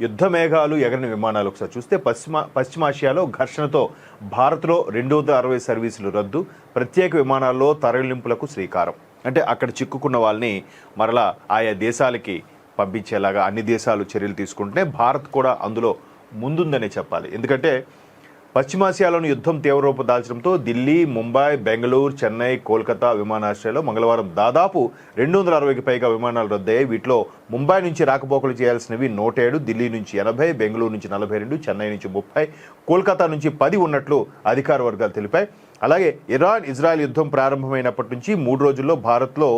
యుద్ధ మేఘాలు ఎగరని విమానాలు ఒకసారి చూస్తే పశ్చిమాసియాలో ఘర్షణతో భారత్లో 260 సర్వీసులు రద్దు, ప్రత్యేక విమానాల్లో తరలింపులకు శ్రీకారం. అంటే అక్కడ చిక్కుకున్న వాళ్ళని మరలా ఆయా దేశాలకి పంపించేలాగా అన్ని దేశాలు చర్యలు తీసుకుంటే భారత్ కూడా అందులో ముందుందనే చెప్పాలి. ఎందుకంటే పశ్చిమాసియాలోని యుద్ధం తీవ్రరూపం దాల్చడంతో ఢిల్లీ, ముంబై, బెంగళూరు, చెన్నై, కోల్కతా విమానాశ్రయాల్లో మంగళవారం దాదాపు 260కి పైగా విమానాలు రద్దయ్యాయి. వీటిలో ముంబై నుంచి రాకపోకలు చేయాల్సినవి 107, ఢిల్లీ నుంచి 80, బెంగళూరు నుంచి 42, చెన్నై నుంచి 30, కోల్కతా నుంచి 10 ఉన్నట్లు అధికార వర్గాలు తెలిపాయి. అలాగే ఇరాన్ ఇజ్రాయెల్ యుద్ధం ప్రారంభమైనప్పటి నుంచి 3 రోజుల్లో భారత్లో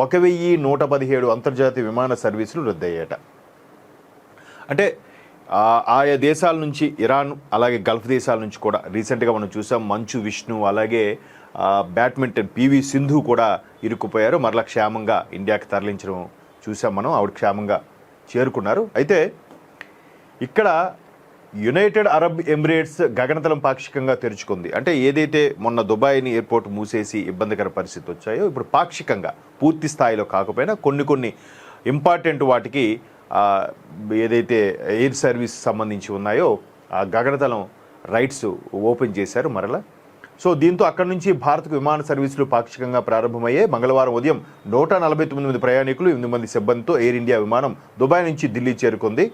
1117 అంతర్జాతీయ విమాన సర్వీసులు రద్దయ్యాయట. అంటే ఆయా దేశాల నుంచి ఇరాన్ అలాగే గల్ఫ్ దేశాల నుంచి కూడా రీసెంట్గా మనం చూసాం. మంచు విష్ణు అలాగే బ్యాడ్మింటన్ పివి సింధు కూడా ఇరుక్కుపోయారు. మరలా క్షేమంగా ఇండియాకి తరలించడం చూసాం మనం. ఆవిడ క్షేమంగా చేరుకున్నారు. అయితే ఇక్కడ యునైటెడ్ అరబ్ ఎమిరేట్స్ గగనతలం పాక్షికంగా తెరుచుకుంది. అంటే ఏదైతే మొన్న దుబాయ్ని ఎయిర్పోర్ట్ మూసేసి ఇబ్బందికర పరిస్థితి వచ్చాయో ఇప్పుడు పాక్షికంగా పూర్తి స్థాయిలో కాకపోయినా కొన్ని ఇంపార్టెంట్ వాటికి ఏదైతే ఎయిర్ సర్వీస్ సంబంధించి ఉన్నాయో ఆ గగనతలం రైట్స్ ఓపెన్ చేశారు మరలా. సో దీంతో అక్కడి నుంచి భారత్కు విమాన సర్వీసులు పాక్షికంగా ప్రారంభమయ్యాయి. మంగళవారం ఉదయం 149 ప్రయాణికులు, 8 మంది సిబ్బందితో ఎయిర్ ఇండియా విమానం దుబాయ్ నుంచి ఢిల్లీ చేరుకుంది.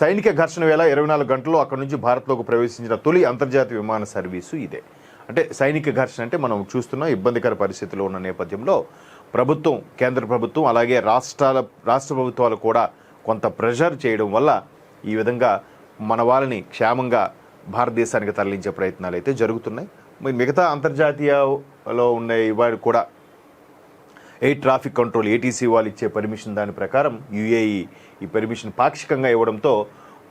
సైనిక ఘర్షణ వేళ 24 గంటల్లో అక్కడి నుంచి భారత్లోకి ప్రవేశించిన తొలి అంతర్జాతీయ విమాన సర్వీసు ఇదే. అంటే సైనిక ఘర్షణ అంటే మనం చూస్తున్న ఇబ్బందికర పరిస్థితుల్లో ఉన్న నేపథ్యంలో ప్రభుత్వం, కేంద్ర ప్రభుత్వం అలాగే రాష్ట్ర ప్రభుత్వాలు కూడా కొంత ప్రెషర్ చేయడం వల్ల ఈ విధంగా మన వాళ్ళని క్షేమంగా భారతదేశానికి తరలించే ప్రయత్నాలు అయితే జరుగుతున్నాయి. మిగతా అంతర్జాతీయలో ఉన్న ఇవాళ కూడా ఎయిర్ ట్రాఫిక్ కంట్రోల్ ఏటీసీ వాళ్ళు ఇచ్చే పర్మిషన్ దాని ప్రకారం యుఏఈ ఈ పర్మిషన్ పాక్షికంగా ఇవ్వడంతో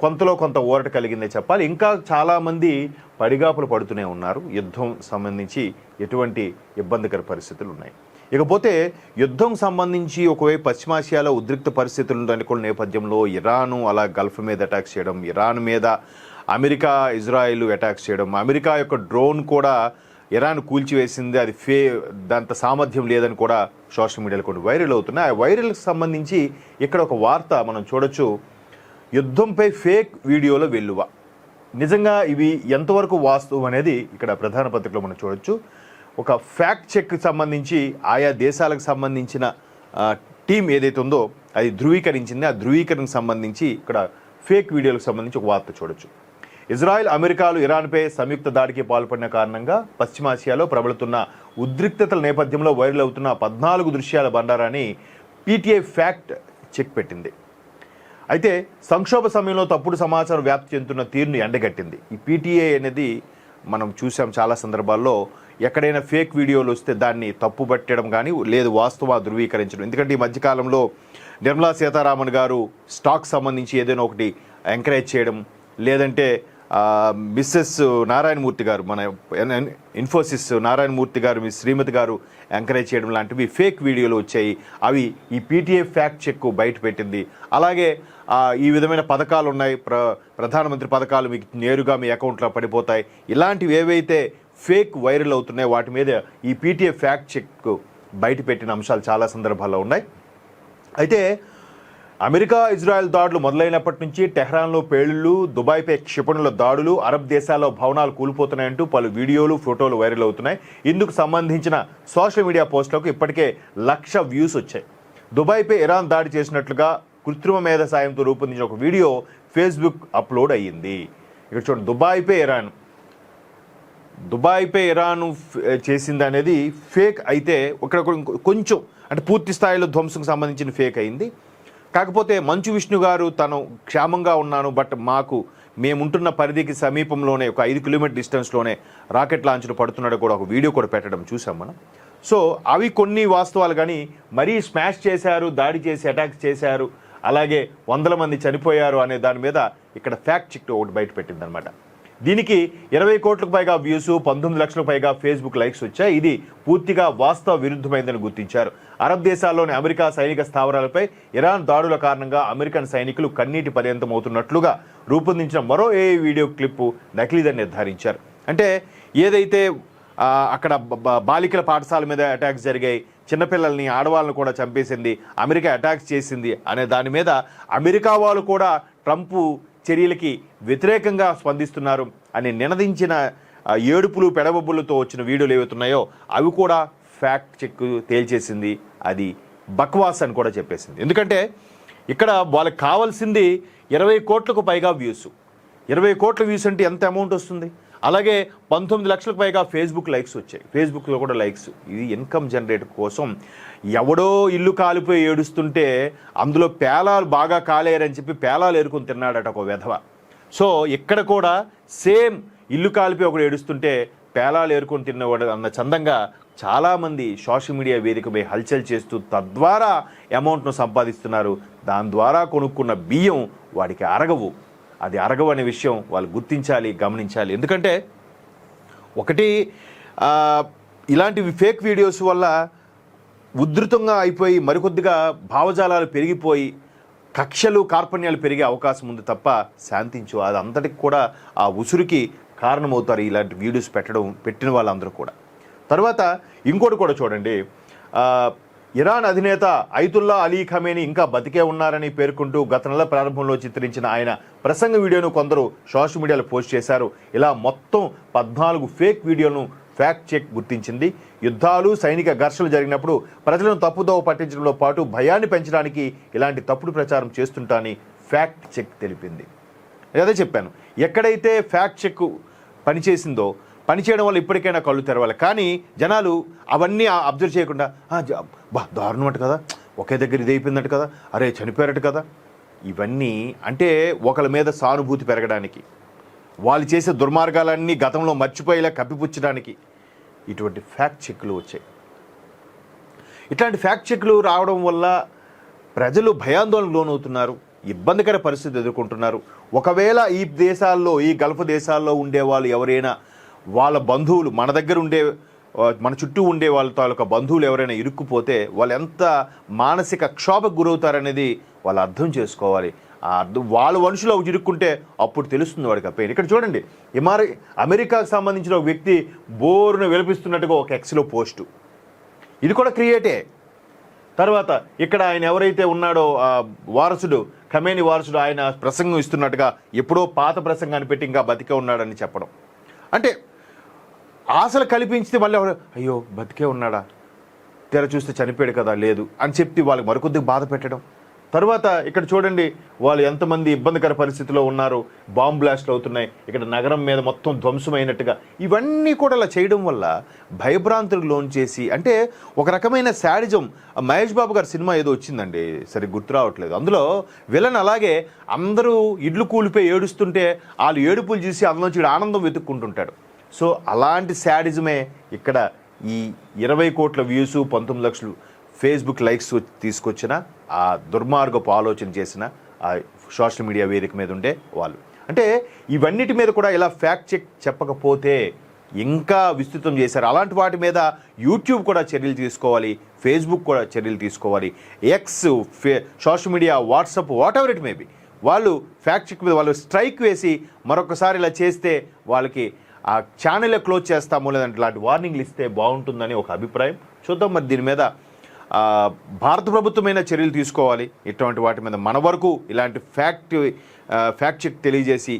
కొంత ఊరట కలిగిందే చెప్పాలి. ఇంకా చాలామంది పడిగాపులు పడుతూనే ఉన్నారు. యుద్ధం సంబంధించి ఎటువంటి ఇబ్బందికర పరిస్థితులు ఉన్నాయి. ఇకపోతే యుద్ధం సంబంధించి ఒకవైపు పశ్చిమాసియాలో ఉద్రిక్త పరిస్థితులు అనుకున్న నేపథ్యంలో ఇరాను అలా గల్ఫ్ మీద అటాక్స్ చేయడం, ఇరాన్ మీద అమెరికా ఇజ్రాయిల్ అటాక్స్ చేయడం, అమెరికా యొక్క డ్రోన్ కూడా ఇరాన్ కూల్చివేసింది, అది దాంత సామర్థ్యం లేదని కూడా సోషల్ మీడియాలో కొన్ని వైరల్ అవుతున్నాయి. ఆ వైరల్కి సంబంధించి ఇక్కడ ఒక వార్త మనం చూడొచ్చు. యుద్ధంపై ఫేక్ వీడియోల వెల్లువ. నిజంగా ఇవి ఎంతవరకు వాస్తవం అనేది ఇక్కడ ప్రధాన పత్రికలో మనం చూడొచ్చు. ఒక ఫ్యాక్ట్ చెక్కి సంబంధించి ఆయా దేశాలకు సంబంధించిన టీం ఏదైతే ఉందో అది ధృవీకరించింది. ఆ ధృవీకరణకు సంబంధించి ఇక్కడ ఫేక్ వీడియోలకు సంబంధించి ఒక వార్త చూడొచ్చు. ఇజ్రాయెల్ అమెరికాలు ఇరాన్పై సంయుక్త దాడికి పాల్పడిన కారణంగా పశ్చిమాసియాలో ప్రబలుతున్న ఉద్రిక్తతల నేపథ్యంలో వైరల్ అవుతున్న 14 దృశ్యాల బండారాన్ని పీటీఐ ఫ్యాక్ట్ చెక్ పెట్టింది. అయితే సంక్షోభ సమయంలో తప్పుడు సమాచారం వ్యాప్తి చెందుతున్న తీరును ఎండగట్టింది. ఈ పీటీఐ అనేది మనం చూసాం చాలా సందర్భాల్లో. ఎక్కడైనా ఫేక్ వీడియోలు వస్తే దాన్ని తప్పుపట్టడం కానీ లేదు వాస్తవ ధృవీకరించడం. ఎందుకంటే ఈ మధ్యకాలంలో నిర్మలా సీతారామన్ గారు స్టాక్ సంబంధించి ఏదైనా ఒకటి ఎంకరేజ్ చేయడం, లేదంటే మిస్సెస్ నారాయణమూర్తి గారు, మన ఇన్ఫోసిస్ నారాయణమూర్తి గారు, మీ శ్రీమతి గారు ఎంకరేజ్ చేయడం లాంటివి ఫేక్ వీడియోలు వచ్చాయి. అవి ఈ పీటీఐ ఫ్యాక్ట్ చెక్ బయట పెట్టింది. అలాగే ఈ విధమైన పథకాలు ఉన్నాయి, ప్రధానమంత్రి పథకాలు మీకు నేరుగా మీ అకౌంట్లో పడిపోతాయి. ఇలాంటివి ఏవైతే ఫేక్ వైరల్ అవుతున్నాయో వాటి మీద ఈ పీటీఐ ఫ్యాక్ట్ చెక్ బయట పెట్టిన అంశాలు చాలా సందర్భాల్లో ఉన్నాయి. అయితే అమెరికా ఇజ్రాయెల్ దాడులు మొదలైనప్పటి నుంచి టెహ్రాన్లో పేలుళ్లు, దుబాయ్పై క్షిపణుల దాడులు, అరబ్ దేశాల్లో భవనాలు కూలిపోతున్నాయంటూ పలు వీడియోలు, ఫోటోలు వైరల్ అవుతున్నాయి. ఇందుకు సంబంధించిన సోషల్ మీడియా పోస్టులకు ఇప్పటికే 1,00,000 వ్యూస్ వచ్చాయి. దుబాయ్పై ఇరాన్ దాడి చేసినట్లుగా కృత్రిమ మేధ సాయంతో రూపొందించిన ఒక వీడియో ఫేస్బుక్ అప్లోడ్ అయ్యింది. ఇక్కడ చూడండి, దుబాయ్పై ఇరాన్ చేసింది అనేది ఫేక్ అయితే ఇక్కడ కొంచెం అంటే పూర్తి స్థాయిలో ధ్వంసంకు సంబంధించిన ఫేక్ అయింది. కాకపోతే మంచు విష్ణు గారు తను క్షేమంగా ఉన్నాను, బట్ మేముంటున్న పరిధికి సమీపంలోనే ఒక 5 కిలోమీటర్ డిస్టెన్స్లోనే రాకెట్ లాంచ్లు పడుతున్నాడు కూడా ఒక వీడియో కూడా పెట్టడం చూసాం మనం. సో అవి కొన్ని వాస్తవాలు. కానీ మరీ స్మాష్ చేశారు, దాడి చేసి అటాక్ చేశారు, అలాగే 100 మంది చనిపోయారు అనే దాని మీద ఇక్కడ ఫ్యాక్ట్ చెక్ ఒకటి బయట పెట్టిందనమాట. దీనికి 20 కోట్లకు పైగా వ్యూస్, 19 లక్షలకు పైగా ఫేస్బుక్ లైక్స్ వచ్చాయి. ఇది పూర్తిగా వాస్తవ విరుద్ధమైందని గుర్తించారు. అరబ్ దేశాల్లోని అమెరికా సైనిక స్థావరాలపై ఇరాన్ దాడుల కారణంగా అమెరికన్ సైనికులు కన్నీటి పర్యంతం అవుతున్నట్లుగా రూపొందించిన మరో ఏఐ వీడియో క్లిప్పు నకిలీదని నిర్ధారించారు. అంటే ఏదైతే అక్కడ బాలికల పాఠశాల మీద అటాక్స్ జరిగాయి, చిన్నపిల్లల్ని, ఆడవాళ్ళని కూడా చంపేసింది, అమెరికా అటాక్స్ చేసింది అనే దాని మీద అమెరికా వాళ్ళు కూడా ట్రంప్ చర్యలకి వ్యతిరేకంగా స్పందిస్తున్నారు అని నినదించిన ఏడుపులు పెడబొబ్బులతో వచ్చిన వీడియోలు ఏవైతున్నాయో అవి కూడా ఫ్యాక్ట్ చెక్ తేల్చేసింది, అది బక్వాస్ అని కూడా చెప్పేసింది. ఎందుకంటే ఇక్కడ వాళ్ళకి కావాల్సింది 20 కోట్లకు పైగా వ్యూస్. 20 కోట్ల వ్యూస్ అంటే ఎంత అమౌంట్ వస్తుంది? అలాగే 19 లక్షలకు పైగా ఫేస్బుక్ లైక్స్ వచ్చాయి, ఫేస్బుక్లో కూడా లైక్స్. ఇది ఇన్కమ్ జనరేట్ కోసం ఎవడో ఇల్లు కాలిపోయి ఏడుస్తుంటే అందులో పేలాలు బాగా కాలేరని చెప్పి పేలాలు ఏరుకొని తిన్నాడట ఒక వెధవ. సో ఇక్కడ కూడా సేమ్ ఇల్లు కాలిపోయి ఒకడు ఏడుస్తుంటే పేలాలు ఏరుకొని తిన్నవాడు అన్న చందంగా చాలామంది సోషల్ మీడియా వేదికపై హల్చల్ చేస్తూ తద్వారా అమౌంట్ను సంపాదిస్తున్నారు. దాని ద్వారా కొనుక్కున్న బియ్యం వాడికి అరగవు. అది అరగవు అనే విషయం వాళ్ళు గుర్తించాలి, గమనించాలి. ఎందుకంటే ఒకటి ఇలాంటివి ఫేక్ వీడియోస్ వల్ల ఉధృతంగా అయిపోయి మరికొద్దిగా భావజాలాలు పెరిగిపోయి కక్షలు కార్పణ్యాలు పెరిగే అవకాశం ఉంది తప్ప శాంతించు. అది అంతటికి కూడా ఆ ఉసురుకి కారణమవుతారు ఇలాంటి వీడియోస్ పెట్టిన వాళ్ళందరూ కూడా. తర్వాత ఇంకోటి కూడా చూడండి, ఇరాన్ అధినేత అయతుల్లా అలీ ఖమేనీ ఇంకా బతికే ఉన్నారని పేర్కొంటూ గత నెల ప్రారంభంలో చిత్రించిన ఆయన ప్రసంగ వీడియోను కొందరు సోషల్ మీడియాలో పోస్ట్ చేశారు. ఇలా మొత్తం 14 ఫేక్ వీడియోలను ఫ్యాక్ట్ చెక్ గుర్తించింది. యుద్ధాలు, సైనిక ఘర్షణలు జరిగినప్పుడు ప్రజలను తప్పుదోవ పట్టించడంలో పాటు భయాన్ని పెంచడానికి ఇలాంటి తప్పుడు ప్రచారం చేస్తుంటాని ఫ్యాక్ట్ చెక్ తెలిపింది. అదే చెప్పాను, ఎక్కడైతే ఫ్యాక్ట్ చెక్ పనిచేసిందో పనిచేయడం వల్ల ఇప్పటికైనా కళ్ళు తెరవాలి. కానీ జనాలు అవన్నీ అబ్జర్వ్ చేయకుండా దారుణం అంట కదా, ఒకే దగ్గర ఇది అయిపోయిందట కదా, అరే చనిపోయారట కదా, ఇవన్నీ అంటే ఒకళ్ళ మీద సానుభూతి పెరగడానికి, వాళ్ళు చేసే దుర్మార్గాలన్నీ గతంలో మర్చిపోయేలా కప్పిపుచ్చడానికి ఇటువంటి ఫ్యాక్ట్ చెక్లు వచ్చాయి. ఇట్లాంటి ఫ్యాక్ట్ చెక్లు రావడం వల్ల ప్రజలు భయాందోళనకు లోనవుతున్నారు, ఇబ్బందికర పరిస్థితి ఎదుర్కొంటున్నారు. ఒకవేళ ఈ దేశాల్లో, ఈ గల్ఫ్ దేశాల్లో ఉండేవాళ్ళు ఎవరైనా వాళ్ళ బంధువులు మన దగ్గర ఉండే, మన చుట్టూ ఉండే వాళ్ళ తాలూకా బంధువులు ఎవరైనా ఇరుక్కుపోతే వాళ్ళు ఎంత మానసిక క్షోభకు గురవుతారనేది వాళ్ళు అర్థం చేసుకోవాలి. ఆ అర్థం వాళ్ళ మనుషులు ఇరుక్కుంటే అప్పుడు తెలుస్తుంది వాడికి ఆ పెయిన్. ఇక్కడ చూడండి, అమెరికాకు సంబంధించిన ఒక వ్యక్తి బోరును వెలిపిస్తున్నట్టుగా ఒక ఎక్స్లో పోస్టు, ఇది కూడా క్రియేటే. తర్వాత ఇక్కడ ఆయన ఎవరైతే ఉన్నాడో వారసుడు, ఖమేనీ వారసుడు, ఆయన ప్రసంగం ఇస్తున్నట్టుగా ఎప్పుడో పాత ప్రసంగాన్ని పెట్టి ఇంకా బతికే ఉన్నాడని చెప్పడం. అంటే ఆశలు కల్పించితే మళ్ళీ అయ్యో బతికే ఉన్నాడా, తెర చూస్తే చనిపోయాడు కదా, లేదు అని చెప్పి వాళ్ళకి మరికొద్దిగా బాధ పెట్టడం. తర్వాత ఇక్కడ చూడండి, వాళ్ళు ఎంతమంది ఇబ్బందికర పరిస్థితిలో ఉన్నారు, బాంబు బ్లాస్ట్లు అవుతున్నాయి, ఇక్కడ నగరం మీద మొత్తం ధ్వంసమైనట్టుగా. ఇవన్నీ కూడా అలా చేయడం వల్ల భయభ్రాంతులకు లోన్ చేసి, అంటే ఒక రకమైన శాడిజం. మహేష్ బాబు గారి సినిమా ఏదో వచ్చిందండి, సరే గుర్తు రావట్లేదు, అందులో విలన్ అలాగే అందరూ ఇడ్లు కూలిపోయి ఏడుస్తుంటే వాళ్ళు ఏడుపులు చూసి అందులోంచి ఆనందం వెతుక్కుంటుంటాడు. సో అలాంటి శాడిజమే ఇక్కడ ఈ 20 కోట్ల వ్యూస్, 19 లక్షలు ఫేస్బుక్ లైక్స్ తీసుకొచ్చిన ఆ దుర్మార్గపు ఆలోచన చేసిన ఆ సోషల్ మీడియా వేదిక మీద ఉండే వాళ్ళు. అంటే ఇవన్నిటి మీద కూడా ఇలా ఫ్యాక్ట్ చెక్ చెప్పకపోతే ఇంకా విస్తృతం చేశారు. అలాంటి వాటి మీద యూట్యూబ్ కూడా చర్యలు తీసుకోవాలి, ఫేస్బుక్ కూడా చర్యలు తీసుకోవాలి, X, social media, WhatsApp, what ever it may be, వాళ్ళు ఫ్యాక్ట్ చెక్ మీద వాళ్ళు స్ట్రైక్ వేసి మరొకసారి ఇలా చేస్తే వాళ్ళకి ఆ ఛానల్ క్లోజ్ చేస్తామో లేదంటే ఇలాంటి వార్నింగ్లు ఇస్తే బాగుంటుందని ఒక అభిప్రాయం. చూద్దాం మరి దీని మీద భారత ప్రభుత్వమైన చర్యలు తీసుకోవాలి. ఇటువంటి వాటి మీద మన వరకు ఇలాంటి ఫ్యాక్ట్ చెక్ తెలియజేసి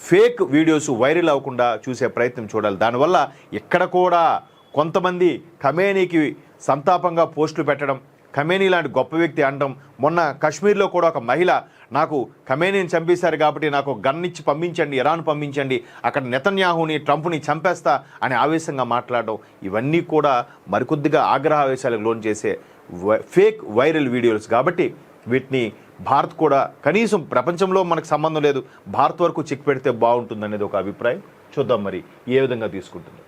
ఫేక్ వీడియోస్ వైరల్ అవ్వకుండా చూసే ప్రయత్నం చూడాలి. దానివల్ల ఎక్కడ కూడా కొంతమంది ఖమేనీకి సంతాపంగా పోస్టులు పెట్టడం, ఖమేనీ లాంటి గొప్ప వ్యక్తి అనడం. మొన్న కశ్మీర్లో కూడా ఒక మహిళ, నాకు ఖమేనీని చంపేశారు కాబట్టి నాకు గన్ ఇచ్చి పంపించండి, ఇరాన్ పంపించండి, అక్కడ నెతన్యాహుని, ట్రంప్ని చంపేస్తా అని ఆవేశంగా మాట్లాడడం, ఇవన్నీ కూడా మరికొద్దిగా ఆగ్రహావేశాలకు లోన్ చేసే ఫేక్ వైరల్ వీడియోస్. కాబట్టి వీటిని భారత్ కూడా కనీసం ప్రపంచంలో మనకు సంబంధం లేదు, భారత్ వరకు చెక్ పెడితే బాగుంటుంది అనేది ఒక అభిప్రాయం. చూద్దాం మరి ఏ విధంగా తీసుకుంటుంది.